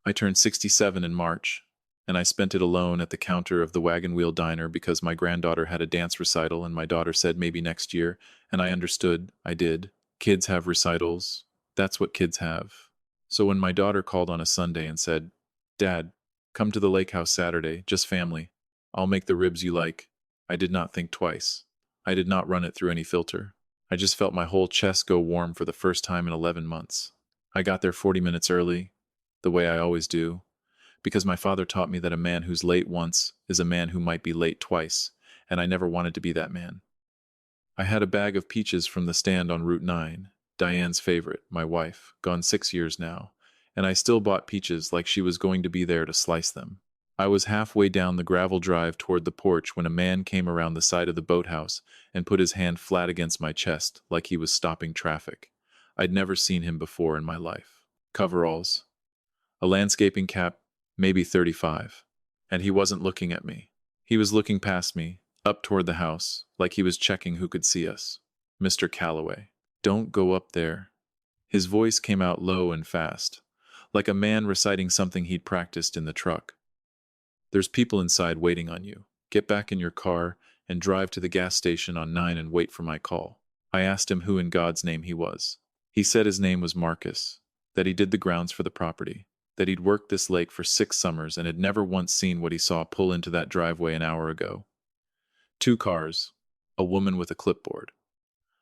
I turned 67 in March, and I spent it alone at the counter of the Wagon Wheel Diner because my granddaughter had a dance recital and my daughter said maybe next year, and I understood. I did. Kids have recitals. That's what kids have. So when my daughter called on a Sunday and said, "Dad, come to the lake house Saturday, just family. I'll make the ribs you like," I did not think twice. I did not run it through any filter. I just felt my whole chest go warm for the first time in 11 months. I got there 40 minutes early, the way I always do, because my father taught me that a man who's late once is a man who might be late twice, and I never wanted to be that man. I had a bag of peaches from the stand on Route 9, Diane's favorite, my wife, gone 6 years now, and I still bought peaches like she was going to be there to slice them. I was halfway down the gravel drive toward the porch when a man came around the side of the boathouse and put his hand flat against my chest like he was stopping traffic. I'd never seen him before in my life. Coveralls, a landscaping cap, maybe 35. And he wasn't looking at me. He was looking past me, up toward the house, like he was checking who could see us. "Mr. Calloway, don't go up there." His voice came out low and fast, like a man reciting something he'd practiced in the truck. "There's people inside waiting on you. Get back in your car and drive to the gas station on 9 and wait for my call." I asked him who in God's name he was. He said his name was Marcus, that he did the grounds for the property, that he'd worked this lake for 6 summers and had never once seen what he saw pull into that driveway an hour ago. 2 cars, a woman with a clipboard,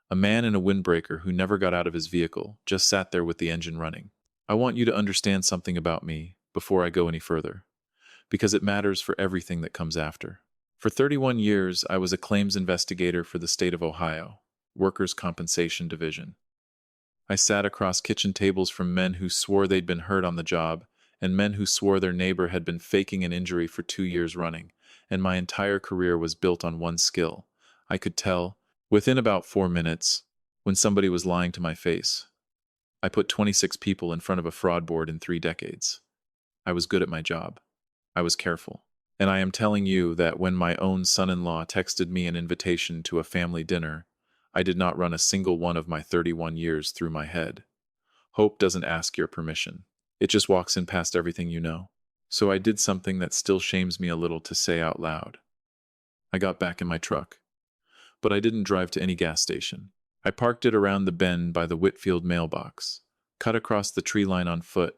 a man in a windbreaker who never got out of his vehicle, just sat there with the engine running. I want you to understand something about me before I go any further, because it matters for everything that comes after. For 31 years, I was a claims investigator for the state of Ohio, Workers' Compensation Division. I sat across kitchen tables from men who swore they'd been hurt on the job, and men who swore their neighbor had been faking an injury for 2 years running, and my entire career was built on one skill. I could tell, within about 4 minutes, when somebody was lying to my face. I put 26 people in front of a fraud board in 3 decades. I was good at my job. I was careful. And I am telling you that when my own son-in-law texted me an invitation to a family dinner, I did not run a single one of my 31 years through my head. Hope doesn't ask your permission. It just walks in past everything you know. So I did something that still shames me a little to say out loud. I got back in my truck. But I didn't drive to any gas station. I parked it around the bend by the Whitfield mailbox, cut across the tree line on foot,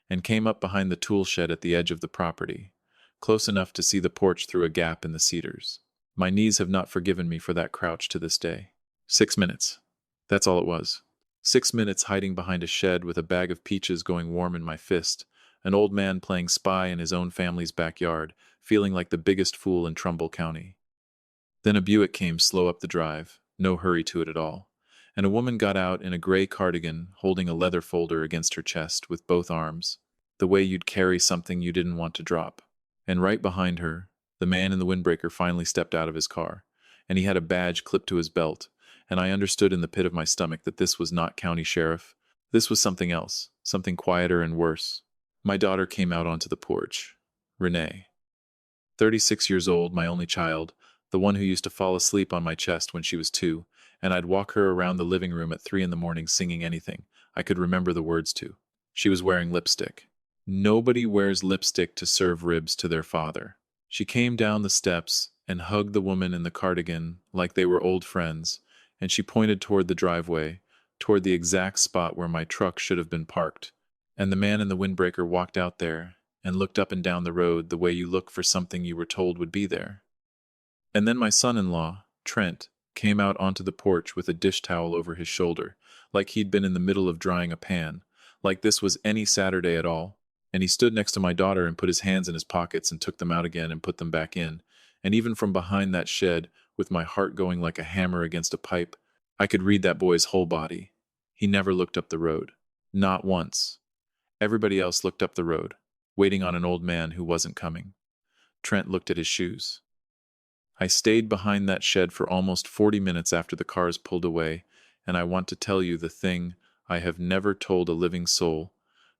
and came up behind the tool shed at the edge of the property, close enough to see the porch through a gap in the cedars. My knees have not forgiven me for that crouch to this day. 6 minutes. That's all it was. 6 minutes hiding behind a shed with a bag of peaches going warm in my fist, an old man playing spy in his own family's backyard, feeling like the biggest fool in Trumbull County. Then a Buick came slow up the drive, no hurry to it at all, and a woman got out in a gray cardigan, holding a leather folder against her chest with both arms, the way you'd carry something you didn't want to drop. And right behind her, the man in the windbreaker finally stepped out of his car, and he had a badge clipped to his belt, and I understood in the pit of my stomach that this was not county sheriff. This was something else, something quieter and worse. My daughter came out onto the porch. Renee. 36 years old, my only child, the one who used to fall asleep on my chest when she was 2, and I'd walk her around the living room at 3 in the morning singing anything I could remember the words to. She was wearing lipstick. Nobody wears lipstick to serve ribs to their father. She came down the steps and hugged the woman in the cardigan like they were old friends, and she pointed toward the driveway, toward the exact spot where my truck should have been parked. And the man in the windbreaker walked out there and looked up and down the road the way you look for something you were told would be there. And then my son-in-law, Trent, came out onto the porch with a dish towel over his shoulder, like he'd been in the middle of drying a pan, like this was any Saturday at all. And he stood next to my daughter and put his hands in his pockets and took them out again and put them back in. And even from behind that shed, with my heart going like a hammer against a pipe, I could read that boy's whole body. He never looked up the road. Not once. Everybody else looked up the road, waiting on an old man who wasn't coming. Trent looked at his shoes. I stayed behind that shed for almost 40 minutes after the cars pulled away, and I want to tell you the thing I have never told a living soul,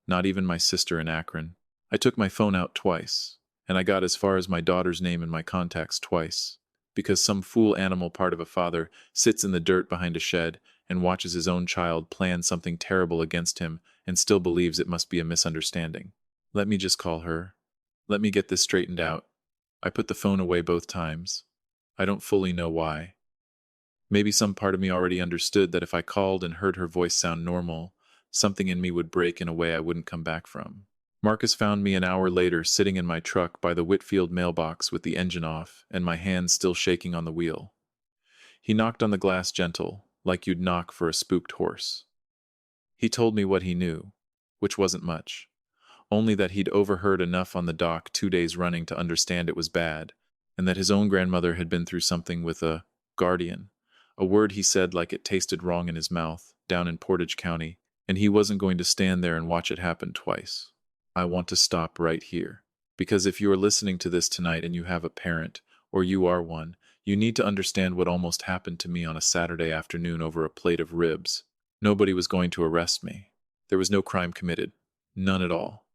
not even my sister in Akron. I took my phone out twice, and I got as far as my daughter's name in my contacts twice, because some fool animal part of a father sits in the dirt behind a shed and watches his own child plan something terrible against him and still believes it must be a misunderstanding. Let me just call her. Let me get this straightened out. I put the phone away both times. I don't fully know why. Maybe some part of me already understood that if I called and heard her voice sound normal, something in me would break in a way I wouldn't come back from. Marcus found me an hour later sitting in my truck by the Whitfield mailbox with the engine off and my hands still shaking on the wheel. He knocked on the glass gentle, like you'd knock for a spooked horse. He told me what he knew, which wasn't much. Only that he'd overheard enough on the dock 2 days running to understand it was bad, and that his own grandmother had been through something with a guardian, a word he said like it tasted wrong in his mouth, down in Portage County, and he wasn't going to stand there and watch it happen twice. I want to stop right here, because if you are listening to this tonight and you have a parent, or you are one, you need to understand what almost happened to me on a Saturday afternoon over a plate of ribs. Nobody was going to arrest me. There was no crime committed. None at all.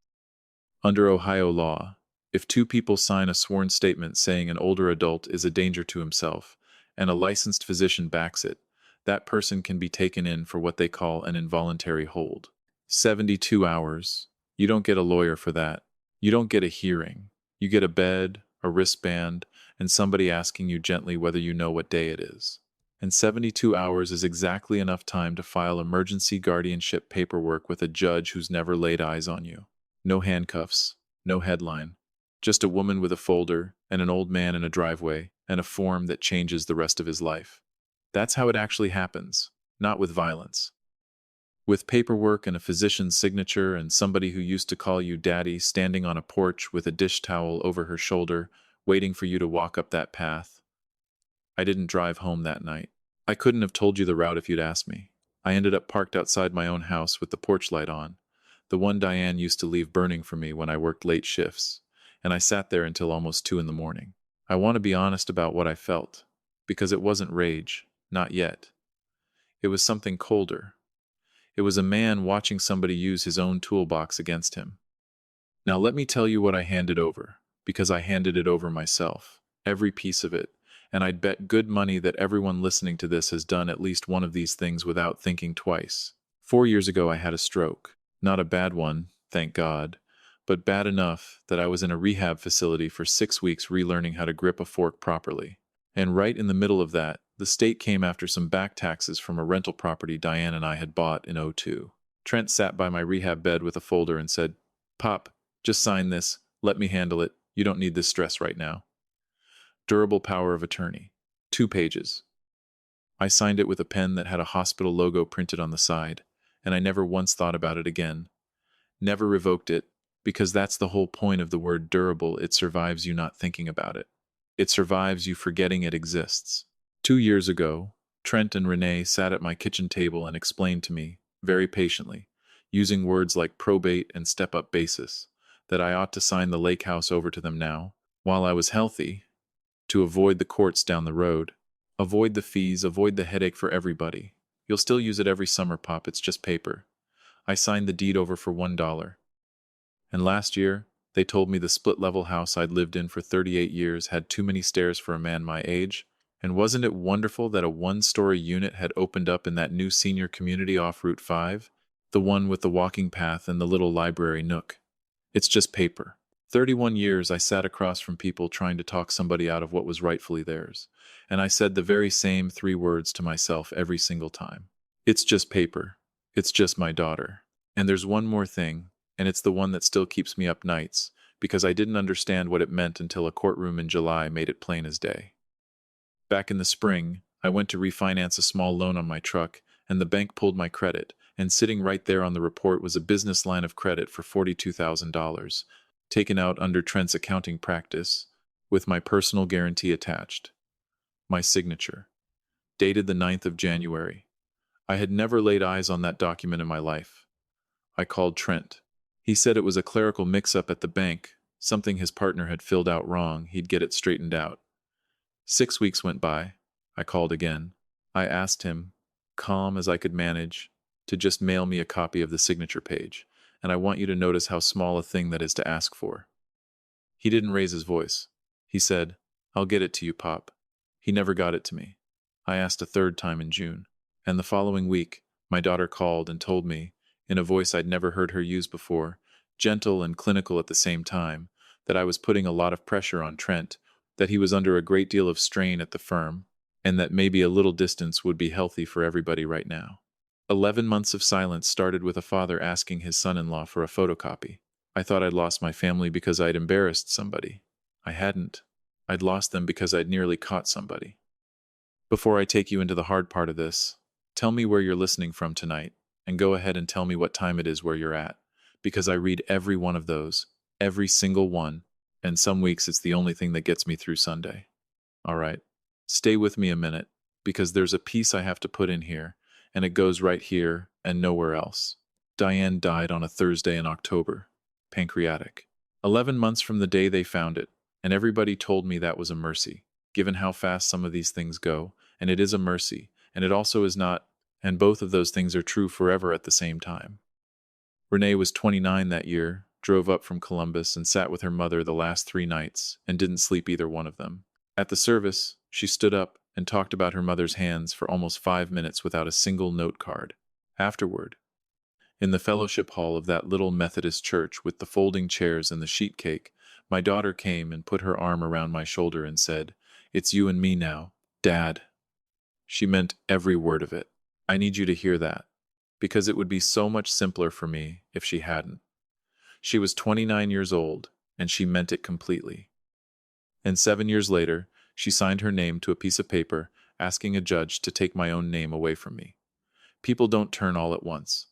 Under Ohio law, if two people sign a sworn statement saying an older adult is a danger to himself, and a licensed physician backs it, that person can be taken in for what they call an involuntary hold. 72 hours. You don't get a lawyer for that. You don't get a hearing. You get a bed, a wristband, and somebody asking you gently whether you know what day it is. And 72 hours is exactly enough time to file emergency guardianship paperwork with a judge who's never laid eyes on you. No handcuffs, no headline, just a woman with a folder and an old man in a driveway and a form that changes the rest of his life. That's how it actually happens, not with violence. With paperwork and a physician's signature and somebody who used to call you daddy standing on a porch with a dish towel over her shoulder, waiting for you to walk up that path. I didn't drive home that night. I couldn't have told you the route if you'd asked me. I ended up parked outside my own house with the porch light on, the one Diane used to leave burning for me when I worked late shifts, and I sat there until almost 2 in the morning. I want to be honest about what I felt, because it wasn't rage, not yet. It was something colder. It was a man watching somebody use his own toolbox against him. Now let me tell you what I handed over, because I handed it over myself, every piece of it, and I'd bet good money that everyone listening to this has done at least one of these things without thinking twice. 4 years ago I had a stroke. Not a bad one, thank God, but bad enough that I was in a rehab facility for 6 weeks relearning how to grip a fork properly. And right in the middle of that, the state came after some back taxes from a rental property Diane and I had bought in '02. Trent sat by my rehab bed with a folder and said, "Pop, just sign this. Let me handle it. You don't need this stress right now." Durable power of attorney. 2 pages. I signed it with a pen that had a hospital logo printed on the side, and I never once thought about it again. Never revoked it, because that's the whole point of the word durable. It survives you not thinking about it. It survives you forgetting it exists. 2 years ago, Trent and Renee sat at my kitchen table and explained to me, very patiently, using words like probate and step-up basis, that I ought to sign the lake house over to them now, while I was healthy, to avoid the courts down the road. Avoid the fees, avoid the headache for everybody. You'll still use it every summer, Pop, it's just paper. I signed the deed over for $1. And last year, they told me the split-level house I'd lived in for 38 years had too many stairs for a man my age, and wasn't it wonderful that a 1-story unit had opened up in that new senior community off Route 5? The one with the walking path and the little library nook. It's just paper. 31 years I sat across from people trying to talk somebody out of what was rightfully theirs, and I said the very same 3 words to myself every single time. It's just paper. It's just my daughter. And there's one more thing, and it's the one that still keeps me up nights, because I didn't understand what it meant until a courtroom in July made it plain as day. Back in the spring, I went to refinance a small loan on my truck, and the bank pulled my credit, and sitting right there on the report was a business line of credit for $42,000, taken out under Trent's accounting practice, with my personal guarantee attached. My signature. Dated the 9th of January. I had never laid eyes on that document in my life. I called Trent. He said it was a clerical mix-up at the bank, something his partner had filled out wrong, he'd get it straightened out. 6 weeks went by. I called again. I asked him, calm as I could manage, to just mail me a copy of the signature page, and I want you to notice how small a thing that is to ask for. He didn't raise his voice. He said, "I'll get it to you, Pop." He never got it to me. I asked a 3rd time in June, and the following week, my daughter called and told me, in a voice I'd never heard her use before, gentle and clinical at the same time, that I was putting a lot of pressure on Trent, that he was under a great deal of strain at the firm, and that maybe a little distance would be healthy for everybody right now. 11 months of silence started with a father asking his son-in-law for a photocopy. I thought I'd lost my family because I'd embarrassed somebody. I hadn't. I'd lost them because I'd nearly caught somebody. Before I take you into the hard part of this, tell me where you're listening from tonight, and go ahead and tell me what time it is where you're at, because I read every one of those, every single one, and some weeks it's the only thing that gets me through Sunday. All right, stay with me a minute, because there's a piece I have to put in here, and it goes right here and nowhere else. Diane died on a Thursday in October, pancreatic. 11 months from the day they found it, and everybody told me that was a mercy, given how fast some of these things go, and it is a mercy, and it also is not, and both of those things are true forever at the same time. Renee was 29 that year, drove up from Columbus and sat with her mother the last 3 nights, and didn't sleep either one of them. At the service, she stood up and talked about her mother's hands for almost 5 minutes without a single note card. Afterward, in the fellowship hall of that little Methodist church with the folding chairs and the sheet cake, my daughter came and put her arm around my shoulder and said, "It's you and me now, Dad." She meant every word of it. I need you to hear that, because it would be so much simpler for me if she hadn't. She was 29 years old, and she meant it completely. And 7 years later, she signed her name to a piece of paper asking a judge to take my own name away from me. People don't turn all at once.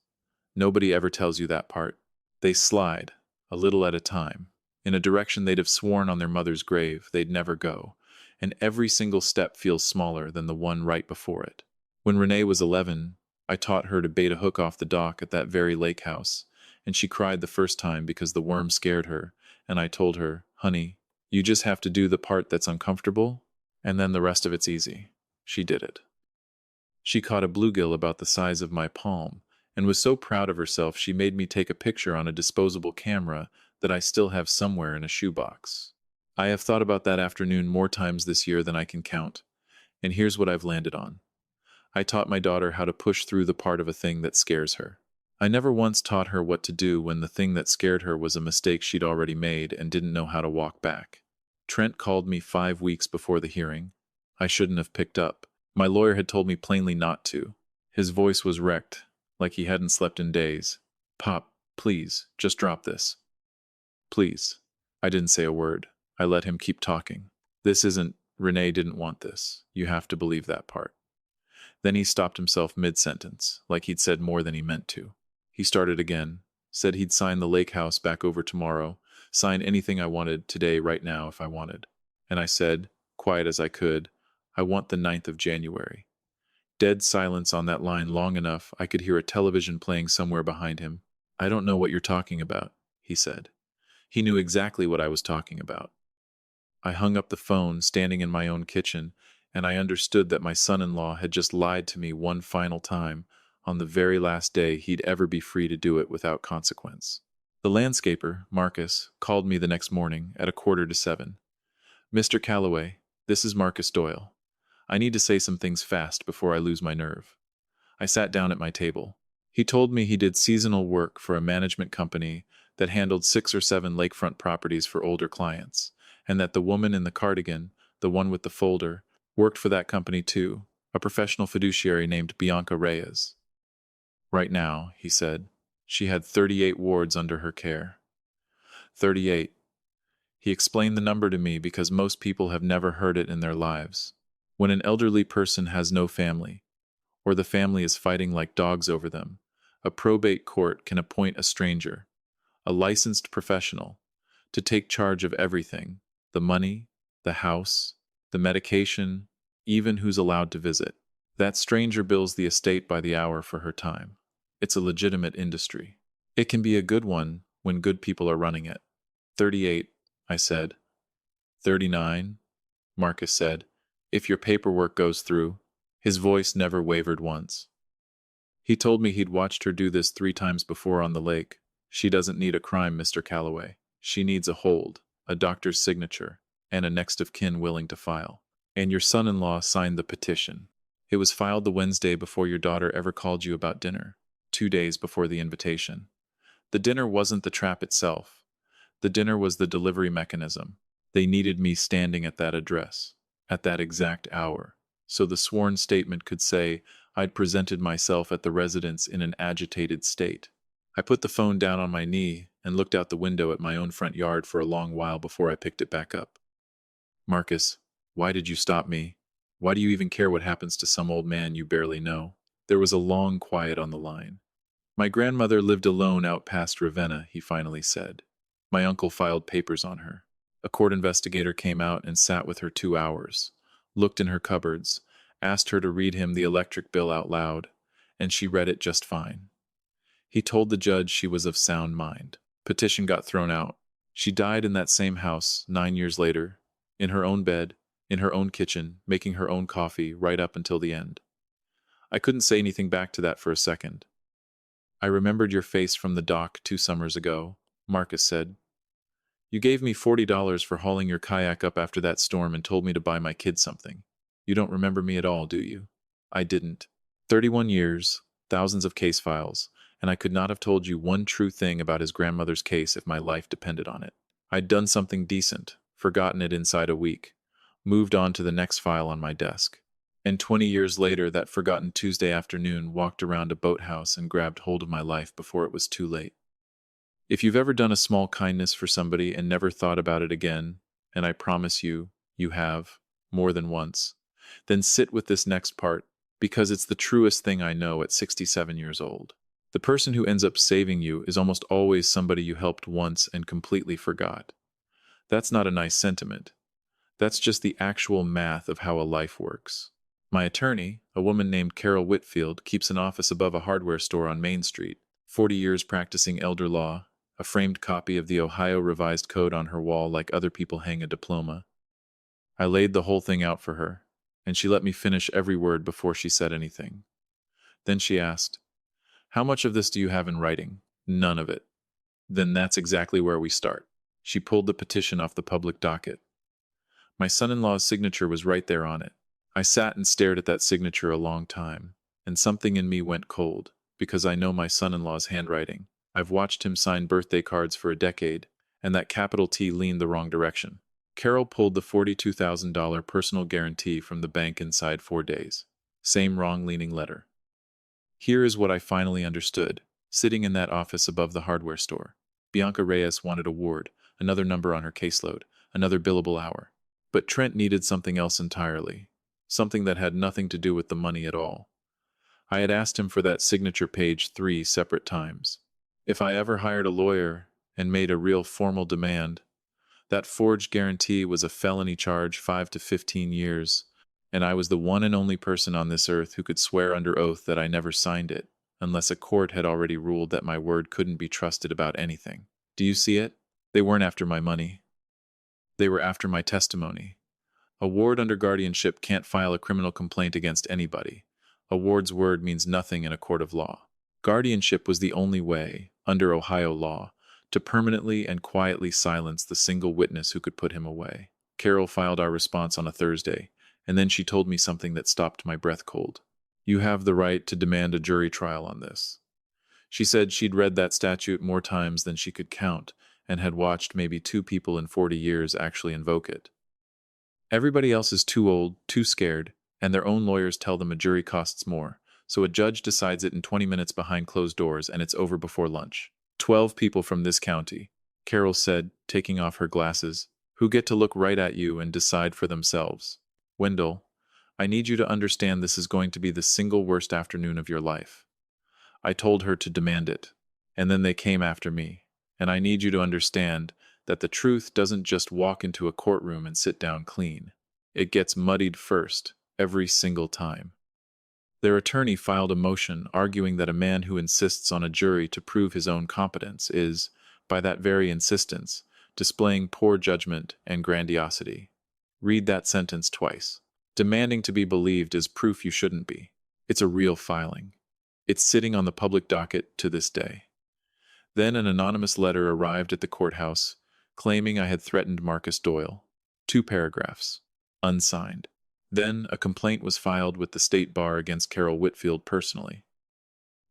Nobody ever tells you that part. They slide, a little at a time, in a direction they'd have sworn on their mother's grave they'd never go, and every single step feels smaller than the one right before it. When Renee was 11, I taught her to bait a hook off the dock at that very lake house, and she cried the first time because the worm scared her, and I told her, "Honey, you just have to do the part that's uncomfortable, and then the rest of it's easy." She did it. She caught a bluegill about the size of my palm, and was so proud of herself she made me take a picture on a disposable camera that I still have somewhere in a shoebox. I have thought about that afternoon more times this year than I can count, and here's what I've landed on. I taught my daughter how to push through the part of a thing that scares her. I never once taught her what to do when the thing that scared her was a mistake she'd already made and didn't know how to walk back. Trent called me 5 weeks before the hearing. I shouldn't have picked up. My lawyer had told me plainly not to. His voice was wrecked, like he hadn't slept in days. "Pop, please, just drop this. Please." I didn't say a word. I let him keep talking. Renee didn't want this. You have to believe that part. Then he stopped himself mid-sentence, like he'd said more than he meant to. He started again, said he'd sign the lake house back over tomorrow, sign anything I wanted today right now if I wanted. And I said, quiet as I could, "I want the 9th of January. Dead silence on that line long enough I could hear a television playing somewhere behind him. "I don't know what you're talking about," he said. He knew exactly what I was talking about. I hung up the phone, standing in my own kitchen, and I understood that my son-in-law had just lied to me one final time, on the very last day he'd ever be free to do it without consequence. The landscaper, Marcus, called me the next morning at 6:45. "Mr. Calloway, this is Marcus Doyle. I need to say some things fast before I lose my nerve." I sat down at my table. He told me he did seasonal work for a management company that handled 6 or 7 lakefront properties for older clients, and that the woman in the cardigan, the one with the folder, worked for that company too, a professional fiduciary named Bianca Reyes. Right now, he said, she had 38 wards under her care. 38. He explained the number to me because most people have never heard it in their lives. When an elderly person has no family, or the family is fighting like dogs over them, a probate court can appoint a stranger, a licensed professional, to take charge of everything: the money, the house, the medication, even who's allowed to visit. That stranger bills the estate by the hour for her time. It's a legitimate industry. It can be a good one when good people are running it. 38, I said. 39, Marcus said, if your paperwork goes through. His voice never wavered once. He told me he'd watched her do this 3 times before on the lake. She doesn't need a crime, Mr. Calloway. She needs a hold, a doctor's signature, and a next of kin willing to file. And your son-in-law signed the petition. It was filed the Wednesday before your daughter ever called you about dinner, 2 days before the invitation. The dinner wasn't the trap itself. The dinner was the delivery mechanism. They needed me standing at that address, at that exact hour, so the sworn statement could say I'd presented myself at the residence in an agitated state. I put the phone down on my knee and looked out the window at my own front yard for a long while before I picked it back up. Marcus, why did you stop me? Why do you even care what happens to some old man you barely know? There was a long quiet on the line. My grandmother lived alone out past Ravenna, he finally said. My uncle filed papers on her. A court investigator came out and sat with her 2 hours, looked in her cupboards, asked her to read him the electric bill out loud, and she read it just fine. He told the judge she was of sound mind. Petition got thrown out. She died in that same house 9 years later, in her own bed, in her own kitchen, making her own coffee right up until the end. I couldn't say anything back to that for a second. I remembered your face from the dock 2 summers ago, Marcus said. You gave me $40 for hauling your kayak up after that storm and told me to buy my kid something. You don't remember me at all, do you? I didn't. 31 years, thousands of case files, and I could not have told you one true thing about his grandmother's case if my life depended on it. I'd done something decent, forgotten it inside a week, moved on to the next file on my desk. And 20 years later, that forgotten Tuesday afternoon walked around a boathouse and grabbed hold of my life before it was too late. If you've ever done a small kindness for somebody and never thought about it again, and I promise you, you have, more than once, then sit with this next part, because it's the truest thing I know at 67 years old. The person who ends up saving you is almost always somebody you helped once and completely forgot. That's not a nice sentiment. That's just the actual math of how a life works. My attorney, a woman named Carol Whitfield, keeps an office above a hardware store on Main Street, 40 years practicing elder law, a framed copy of the Ohio Revised Code on her wall like other people hang a diploma. I laid the whole thing out for her, and she let me finish every word before she said anything. Then she asked, "How much of this do you have in writing?" "None of it." "Then that's exactly where we start." She pulled the petition off the public docket. My son-in-law's signature was right there on it. I sat and stared at that signature a long time, and something in me went cold, because I know my son-in-law's handwriting. I've watched him sign birthday cards for a decade, and that capital T leaned the wrong direction. Carol pulled the $42,000 personal guarantee from the bank inside 4 days. Same wrong-leaning letter. Here is what I finally understood, sitting in that office above the hardware store. Bianca Reyes wanted a ward, another number on her caseload, another billable hour. But Trent needed something else entirely, something that had nothing to do with the money at all. I had asked him for that signature page 3 separate times. If I ever hired a lawyer and made a real formal demand, that forged guarantee was a felony charge, 5 to 15 years, and I was the one and only person on this earth who could swear under oath that I never signed it, unless a court had already ruled that my word couldn't be trusted about anything. Do you see it? They weren't after my money. They were after my testimony. A ward under guardianship can't file a criminal complaint against anybody. A ward's word means nothing in a court of law. Guardianship was the only way, under Ohio law, to permanently and quietly silence the single witness who could put him away. Carol filed our response on a Thursday, and then she told me something that stopped my breath cold. You have the right to demand a jury trial on this. She said she'd read that statute more times than she could count, and had watched maybe 2 people in 40 years actually invoke it. Everybody else is too old, too scared, and their own lawyers tell them a jury costs more, so a judge decides it in 20 minutes behind closed doors and it's over before lunch. 12 people from this county, Carol said, taking off her glasses, who get to look right at you and decide for themselves. Wendell, I need you to understand this is going to be the single worst afternoon of your life. I told her to demand it, and then they came after me, and I need you to understand that the truth doesn't just walk into a courtroom and sit down clean. It gets muddied first, every single time. Their attorney filed a motion arguing that a man who insists on a jury to prove his own competence is, by that very insistence, displaying poor judgment and grandiosity. Read that sentence twice. Demanding to be believed is proof you shouldn't be. It's a real filing. It's sitting on the public docket to this day. Then an anonymous letter arrived at the courthouse, claiming I had threatened Marcus Doyle. 2 paragraphs. Unsigned. Then a complaint was filed with the state bar against Carol Whitfield personally.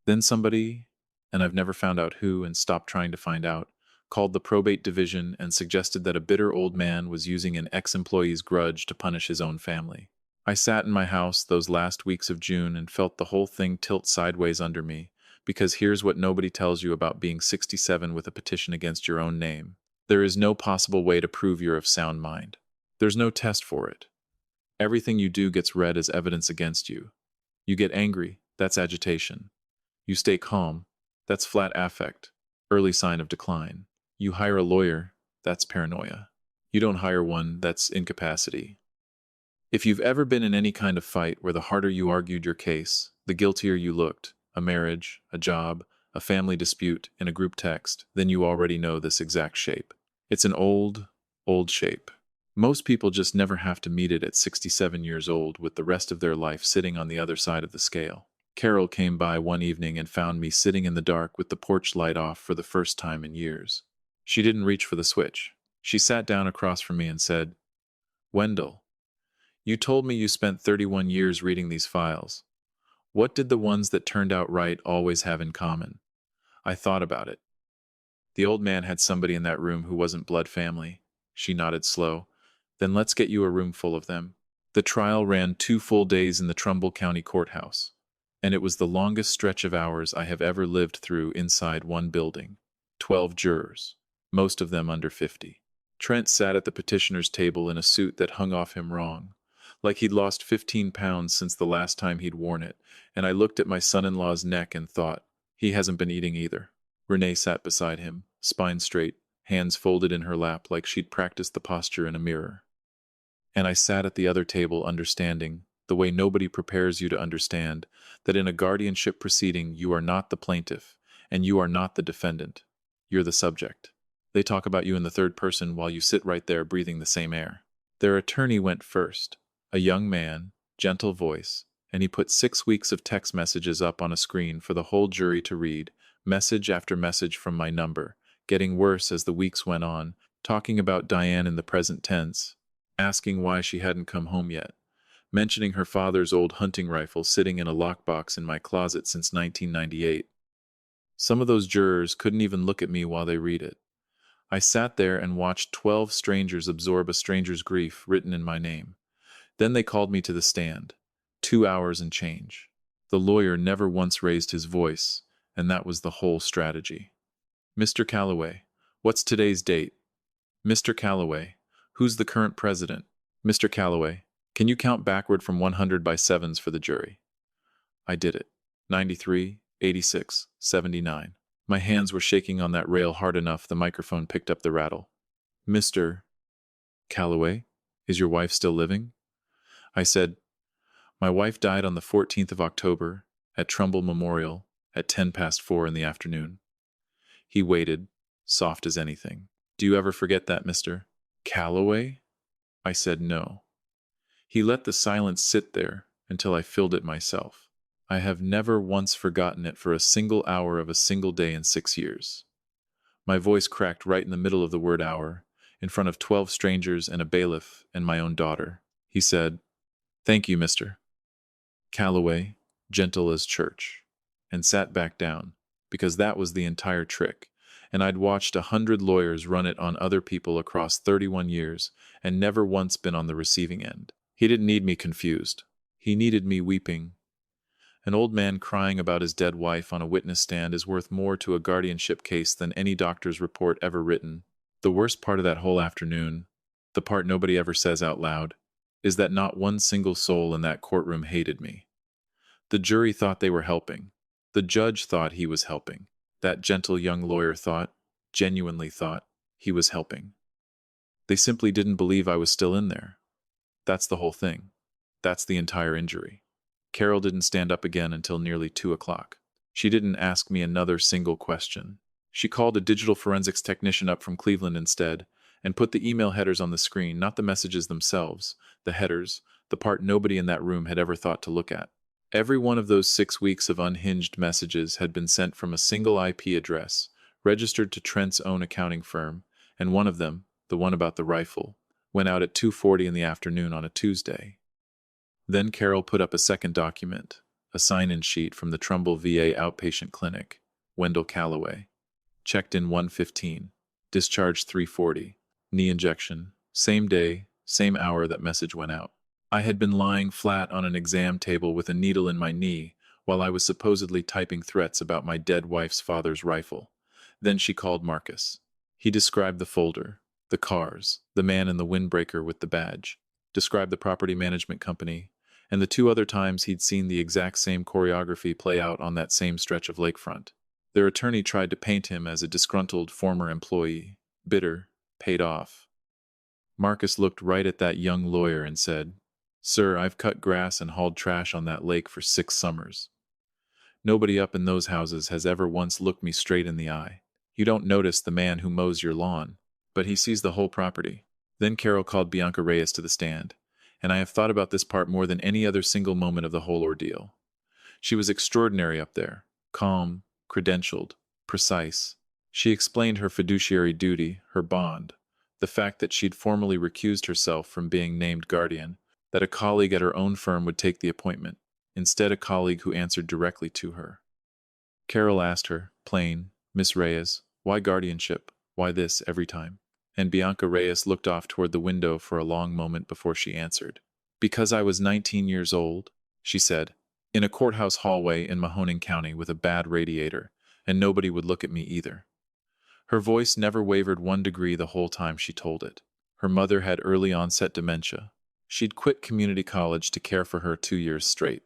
Then somebody, and I've never found out who and stopped trying to find out, called the probate division and suggested that a bitter old man was using an ex-employee's grudge to punish his own family. I sat in my house those last weeks of June and felt the whole thing tilt sideways under me, because here's what nobody tells you about being 67 with a petition against your own name. There is no possible way to prove you're of sound mind. There's no test for it. Everything you do gets read as evidence against you. You get angry, that's agitation. You stay calm, that's flat affect, early sign of decline. You hire a lawyer, that's paranoia. You don't hire one, that's incapacity. If you've ever been in any kind of fight where the harder you argued your case, the guiltier you looked, a marriage, a job, a family dispute, in a group text, then you already know this exact shape. It's an old, old shape. Most people just never have to meet it at 67 years old with the rest of their life sitting on the other side of the scale. Carol came by one evening and found me sitting in the dark with the porch light off for the first time in years. She didn't reach for the switch. She sat down across from me and said, "Wendell, you told me you spent 31 years reading these files. What did the ones that turned out right always have in common?" I thought about it. The old man had somebody in that room who wasn't blood family. She nodded slow. "Then let's get you a room full of them." The trial ran 2 full days in the Trumbull County Courthouse, and it was the longest stretch of hours I have ever lived through inside one building. 12 jurors, most of them under 50. Trent sat at the petitioner's table in a suit that hung off him wrong, like he'd lost 15 pounds since the last time he'd worn it, and I looked at my son-in-law's neck and thought, he hasn't been eating either. Renee sat beside him, spine straight, hands folded in her lap like she'd practiced the posture in a mirror. And I sat at the other table understanding, the way nobody prepares you to understand, that in a guardianship proceeding you are not the plaintiff, and you are not the defendant. You're the subject. They talk about you in the third person while you sit right there breathing the same air. Their attorney went first, a young man, gentle voice, and he put 6 weeks of text messages up on a screen for the whole jury to read, message after message from my number, getting worse as the weeks went on, talking about Diane in the present tense, asking why she hadn't come home yet, mentioning her father's old hunting rifle sitting in a lockbox in my closet since 1998. Some of those jurors couldn't even look at me while they read it. I sat there and watched 12 strangers absorb a stranger's grief written in my name. Then they called me to the stand. 2 hours and change. The lawyer never once raised his voice, and that was the whole strategy. "Mr. Calloway, what's today's date? Mr. Calloway, who's the current president? Mr. Calloway, can you count backward from 100 by sevens for the jury?" I did it. 93, 86, 79. My hands were shaking on that rail hard enough the microphone picked up the rattle. "Mr. Calloway, is your wife still living?" I said, "My wife died on the 14th of October at Trumbull Memorial at 4:10 in the afternoon." He waited, soft as anything. "Do you ever forget that, Mr. Calloway?" I said no. He let the silence sit there until I filled it myself. I have never once forgotten it for a single hour of a single day in 6 years. My voice cracked right in the middle of the word hour, in front of 12 strangers and a bailiff and my own daughter. He said, "Thank you, Mr. Calloway," gentle as church, and sat back down, because that was the entire trick, and I'd watched 100 lawyers run it on other people across 31 years and never once been on the receiving end. He didn't need me confused. He needed me weeping. An old man crying about his dead wife on a witness stand is worth more to a guardianship case than any doctor's report ever written. The worst part of that whole afternoon, the part nobody ever says out loud, is that not one single soul in that courtroom hated me. The jury thought they were helping. The judge thought he was helping. That gentle young lawyer thought, genuinely thought, he was helping. They simply didn't believe I was still in there. That's the whole thing. That's the entire injury. Carol didn't stand up again until nearly 2 o'clock. She didn't ask me another single question. She called a digital forensics technician up from Cleveland instead, and put the email headers on the screen, not the messages themselves, the headers, the part nobody in that room had ever thought to look at. Every one of those 6 weeks of unhinged messages had been sent from a single IP address, registered to Trent's own accounting firm, and one of them, the one about the rifle, went out at 2:40 in the afternoon on a Tuesday. Then Carol put up a second document, a sign-in sheet from the Trumbull VA outpatient clinic, Wendell Calloway. Checked in 1:15. Discharged 3:40. Knee injection. Same day, same hour that message went out. I had been lying flat on an exam table with a needle in my knee while I was supposedly typing threats about my dead wife's father's rifle. Then she called Marcus. He described the folder, the cars, the man in the windbreaker with the badge, described the property management company, and the 2 other times he'd seen the exact same choreography play out on that same stretch of lakefront. Their attorney tried to paint him as a disgruntled former employee, bitter, paid off. Marcus looked right at that young lawyer and said, "Sir, I've cut grass and hauled trash on that lake for 6 summers. Nobody up in those houses has ever once looked me straight in the eye. You don't notice the man who mows your lawn, but he sees the whole property." Then Carol called Bianca Reyes to the stand, and I have thought about this part more than any other single moment of the whole ordeal. She was extraordinary up there, calm, credentialed, precise. She explained her fiduciary duty, her bond, the fact that she'd formally recused herself from being named guardian, that a colleague at her own firm would take the appointment, instead a colleague who answered directly to her. Carol asked her, plain, "Miss Reyes, why guardianship? Why this every time?" And Bianca Reyes looked off toward the window for a long moment before she answered. "Because I was 19 years old," she said, "in a courthouse hallway in Mahoning County with a bad radiator, and nobody would look at me either." Her voice never wavered 1 degree the whole time she told it. Her mother had early onset dementia. She'd quit community college to care for her 2 years straight.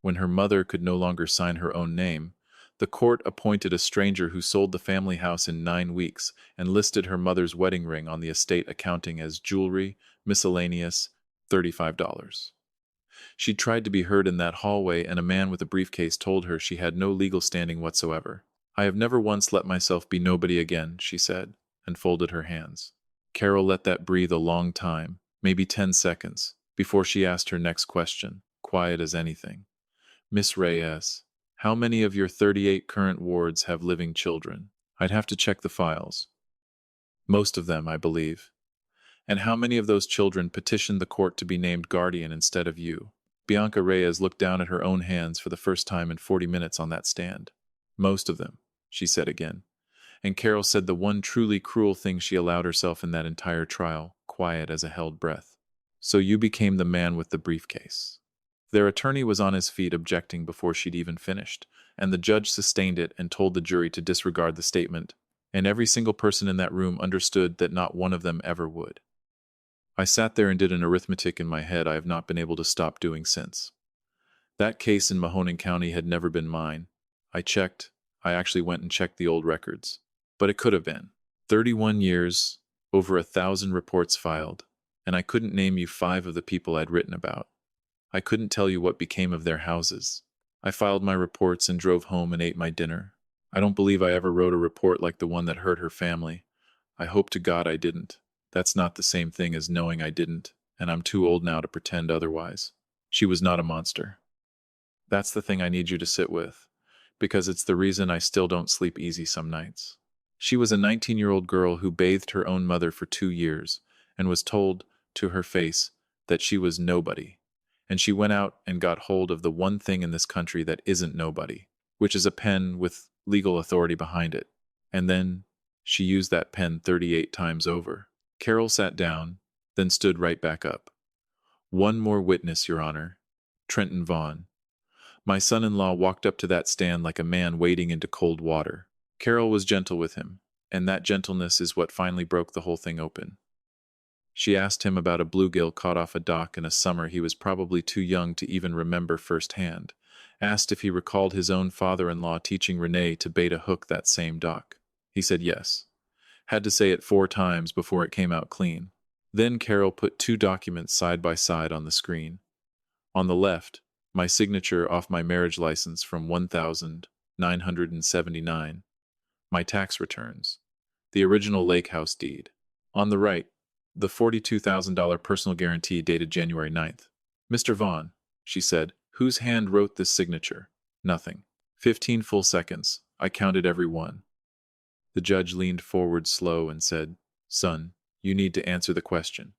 When her mother could no longer sign her own name, the court appointed a stranger who sold the family house in 9 weeks and listed her mother's wedding ring on the estate accounting as jewelry, miscellaneous, $35. She tried to be heard in that hallway, and a man with a briefcase told her she had no legal standing whatsoever. "I have never once let myself be nobody again," she said, and folded her hands. Carol let that breathe a long time, maybe 10 seconds, before she asked her next question, quiet as anything. "Miss Reyes, how many of your 38 current wards have living children?" "I'd have to check the files." "Most of them, I believe." "And how many of those children petitioned the court to be named guardian instead of you?" Bianca Reyes looked down at her own hands for the first time in 40 minutes on that stand. "Most of them," she said again. And Carol said the one truly cruel thing she allowed herself in that entire trial, quiet as a held breath. "So you became the man with the briefcase." Their attorney was on his feet objecting before she'd even finished, and the judge sustained it and told the jury to disregard the statement, and every single person in that room understood that not one of them ever would. I sat there and did an arithmetic in my head I have not been able to stop doing since. That case in Mahoning County had never been mine. I actually went and checked the old records. But it could have been. 31 years, over 1,000 reports filed, and I couldn't name you 5 of the people I'd written about. I couldn't tell you what became of their houses. I filed my reports and drove home and ate my dinner. I don't believe I ever wrote a report like the one that hurt her family. I hope to God I didn't. That's not the same thing as knowing I didn't, and I'm too old now to pretend otherwise. She was not a monster. That's the thing I need you to sit with, because it's the reason I still don't sleep easy some nights. She was a 19-year-old girl who bathed her own mother for 2 years and was told to her face that she was nobody. And she went out and got hold of the one thing in this country that isn't nobody, which is a pen with legal authority behind it. And then she used that pen 38 times over. Carol sat down, then stood right back up. "One more witness, Your Honor. Trenton Vaughn." My son-in-law walked up to that stand like a man wading into cold water. Carol was gentle with him, and that gentleness is what finally broke the whole thing open. She asked him about a bluegill caught off a dock in a summer he was probably too young to even remember firsthand. Asked if he recalled his own father-in-law teaching Renee to bait a hook that same dock. He said yes. Had to say it 4 times before it came out clean. Then Carol put 2 documents side by side on the screen. On the left, my signature off my marriage license from 1979, my tax returns, the original lake house deed. On the right, the $42,000 personal guarantee dated January 9th. "Mr. Vaughn," she said, "whose hand wrote this signature?" Nothing. 15 full seconds. I counted every one. The judge leaned forward slow and said, "Son, you need to answer the question."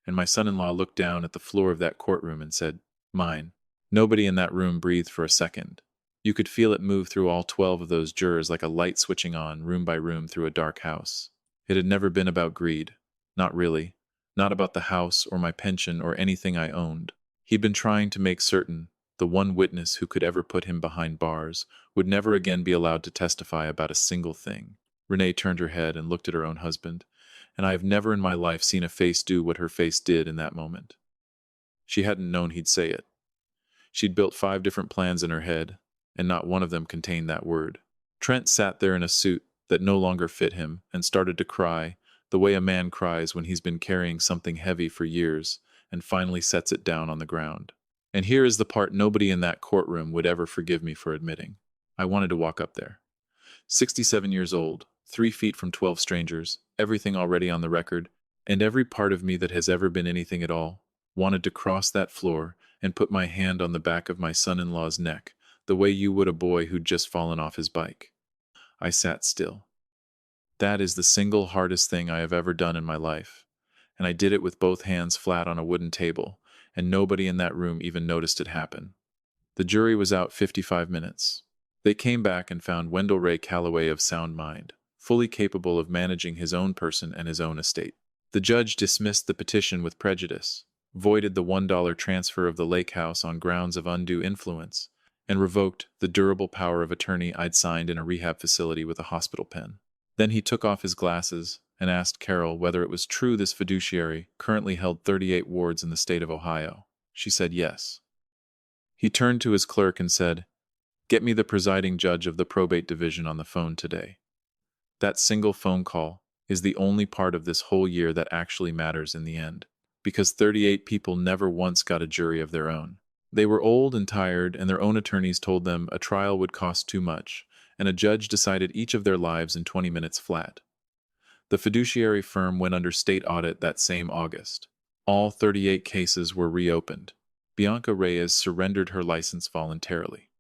And my son-in-law looked down at the floor of that courtroom and said, "Mine." Nobody in that room breathed for a second. You could feel it move through all 12 of those jurors like a light switching on, room by room through a dark house. It had never been about greed. Not really. Not about the house or my pension or anything I owned. He'd been trying to make certain the one witness who could ever put him behind bars would never again be allowed to testify about a single thing. Renee turned her head and looked at her own husband, and I have never in my life seen a face do what her face did in that moment. She hadn't known he'd say it. She'd built 5 different plans in her head, and not one of them contained that word. Trent sat there in a suit that no longer fit him and started to cry, the way a man cries when he's been carrying something heavy for years and finally sets it down on the ground. And here is the part nobody in that courtroom would ever forgive me for admitting. I wanted to walk up there. 67 years old, 3 feet from 12 strangers, everything already on the record, and every part of me that has ever been anything at all, wanted to cross that floor and put my hand on the back of my son-in-law's neck, the way you would a boy who'd just fallen off his bike. I sat still. That is the single hardest thing I have ever done in my life, and I did it with both hands flat on a wooden table, and nobody in that room even noticed it happen. The jury was out 55 minutes. They came back and found Wendell Ray Calloway of sound mind, fully capable of managing his own person and his own estate. The judge dismissed the petition with prejudice, voided the $1 transfer of the lake house on grounds of undue influence, and revoked the durable power of attorney I'd signed in a rehab facility with a hospital pen. Then he took off his glasses and asked Carol whether it was true this fiduciary currently held 38 wards in the state of Ohio. She said yes. He turned to his clerk and said, "Get me the presiding judge of the probate division on the phone today." That single phone call is the only part of this whole year that actually matters in the end, because 38 people never once got a jury of their own. They were old and tired, and their own attorneys told them a trial would cost too much, and a judge decided each of their lives in 20 minutes flat. The fiduciary firm went under state audit that same August. All 38 cases were reopened. Bianca Reyes surrendered her license voluntarily.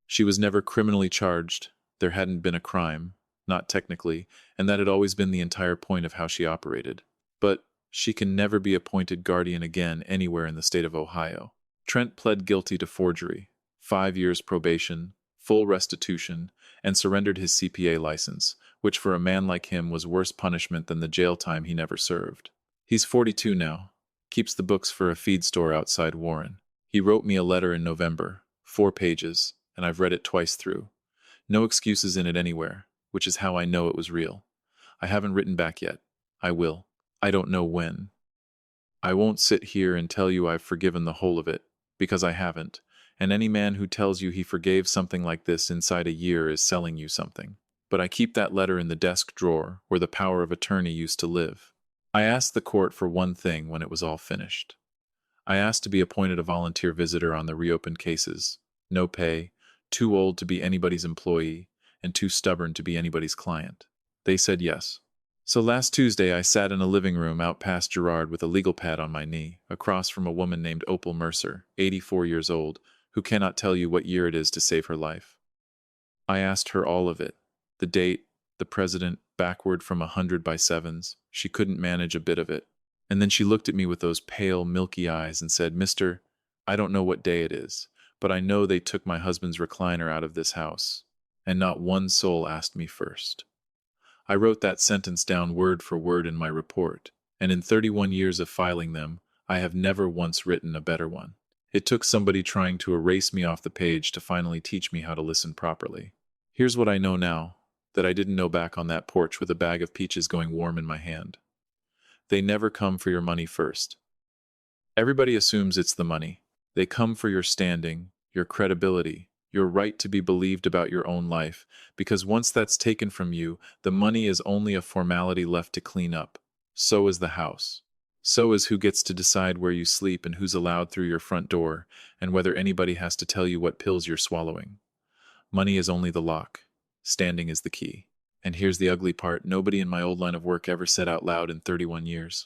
She was never criminally charged. There hadn't been a crime, not technically, and that had always been the entire point of how she operated. But she can never be appointed guardian again anywhere in the state of Ohio. Trent pled guilty to forgery, 5 years probation, full restitution, and surrendered his CPA license, which for a man like him was worse punishment than the jail time he never served. He's 42 now, keeps the books for a feed store outside Warren. He wrote me a letter in November, 4 pages, and I've read it twice through. No excuses in it anywhere, which is how I know it was real. I haven't written back yet. I will. I don't know when. I won't sit here and tell you I've forgiven the whole of it, because I haven't, and any man who tells you he forgave something like this inside a year is selling you something. But I keep that letter in the desk drawer where the power of attorney used to live. I asked the court for one thing when it was all finished. I asked to be appointed a volunteer visitor on the reopened cases. No pay, too old to be anybody's employee, and too stubborn to be anybody's client. They said yes. So last Tuesday I sat in a living room out past Gerard with a legal pad on my knee, across from a woman named Opal Mercer, 84 years old, who cannot tell you what year it is to save her life. I asked her all of it. The date, the president, backward from 100 by 7s. She couldn't manage a bit of it. And then she looked at me with those pale, milky eyes and said, "Mister, I don't know what day it is, but I know they took my husband's recliner out of this house. And not one soul asked me first." I wrote that sentence down word for word in my report, and in 31 years of filing them, I have never once written a better one. It took somebody trying to erase me off the page to finally teach me how to listen properly. Here's what I know now, that I didn't know back on that porch with a bag of peaches going warm in my hand. They never come for your money first. Everybody assumes it's the money. They come for your standing, your credibility, your right to be believed about your own life, because once that's taken from you, the money is only a formality left to clean up. So is the house. So is who gets to decide where you sleep and who's allowed through your front door, and whether anybody has to tell you what pills you're swallowing. Money is only the lock. Standing is the key. And here's the ugly part: nobody in my old line of work ever said out loud in 31 years.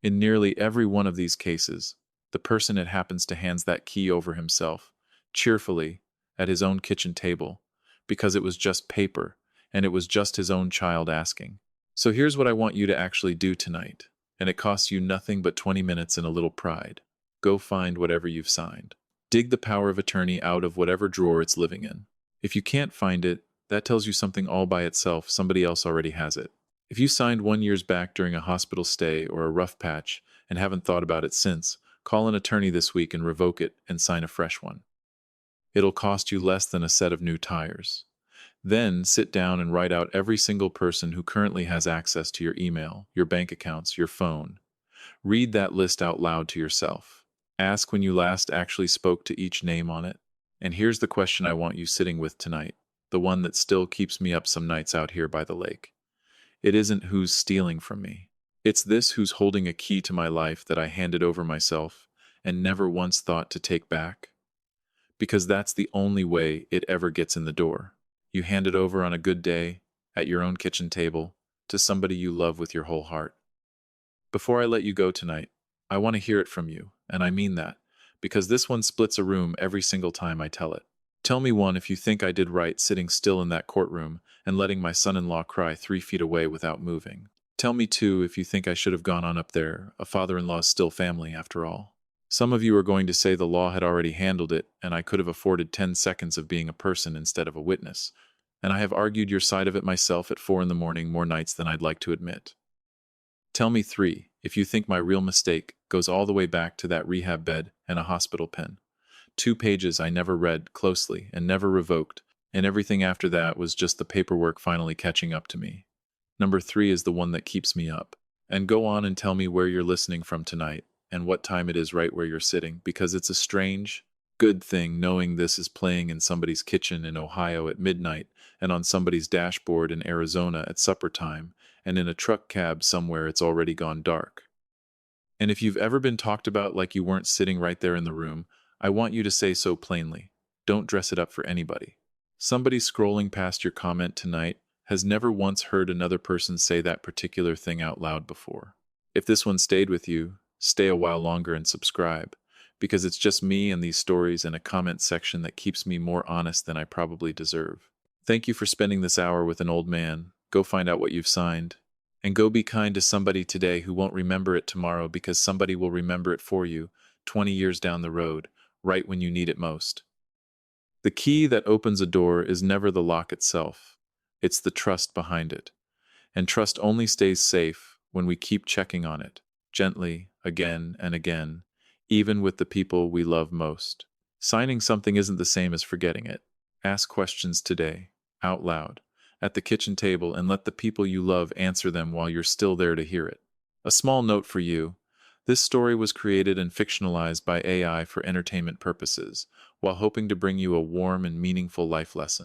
In nearly every one of these cases, the person it happens to hands that key over himself, cheerfully, at his own kitchen table, because it was just paper, and it was just his own child asking. So here's what I want you to actually do tonight, and it costs you nothing but 20 minutes and a little pride. Go find whatever you've signed. Dig the power of attorney out of whatever drawer it's living in. If you can't find it, that tells you something all by itself. Somebody else already has it. If you signed 1 year's back during a hospital stay or a rough patch and haven't thought about it since, call an attorney this week and revoke it and sign a fresh one. It'll cost you less than a set of new tires. Then sit down and write out every single person who currently has access to your email, your bank accounts, your phone. Read that list out loud to yourself. Ask when you last actually spoke to each name on it. And here's the question I want you sitting with tonight, the one that still keeps me up some nights out here by the lake. It isn't who's stealing from me. It's this: who's holding a key to my life that I handed over myself and never once thought to take back. Because that's the only way it ever gets in the door. You hand it over on a good day, at your own kitchen table, to somebody you love with your whole heart. Before I let you go tonight, I want to hear it from you, and I mean that, because this one splits a room every single time I tell it. Tell me, one, if you think I did right sitting still in that courtroom and letting my son-in-law cry 3 feet away without moving. Tell me, two, if you think I should have gone on up there. A father-in-law's still family, after all. Some of you are going to say the law had already handled it, and I could have afforded 10 seconds of being a person instead of a witness. And I have argued your side of it myself at 4 a.m. more nights than I'd like to admit. Tell me, three, if you think my real mistake goes all the way back to that rehab bed and a hospital pen. 2 pages I never read closely and never revoked, and everything after that was just the paperwork finally catching up to me. Number 3 is the one that keeps me up. And go on and tell me where you're listening from tonight and what time it is right where you're sitting, because it's a strange, good thing knowing this is playing in somebody's kitchen in Ohio at midnight and on somebody's dashboard in Arizona at supper time and in a truck cab somewhere it's already gone dark. And if you've ever been talked about like you weren't sitting right there in the room, I want you to say so plainly. Don't dress it up for anybody. Somebody scrolling past your comment tonight has never once heard another person say that particular thing out loud before. If this one stayed with you, stay a while longer and subscribe, because it's just me and these stories and a comment section that keeps me more honest than I probably deserve. Thank you for spending this hour with an old man. Go find out what you've signed. And go be kind to somebody today who won't remember it tomorrow, because somebody will remember it for you 20 years down the road, right when you need it most. The key that opens a door is never the lock itself. It's the trust behind it. And trust only stays safe when we keep checking on it, gently, again and again, even with the people we love most. Signing something isn't the same as forgetting it. Ask questions today, out loud, at the kitchen table, and let the people you love answer them while you're still there to hear it. A small note for you: this story was created and fictionalized by AI for entertainment purposes, while hoping to bring you a warm and meaningful life lesson.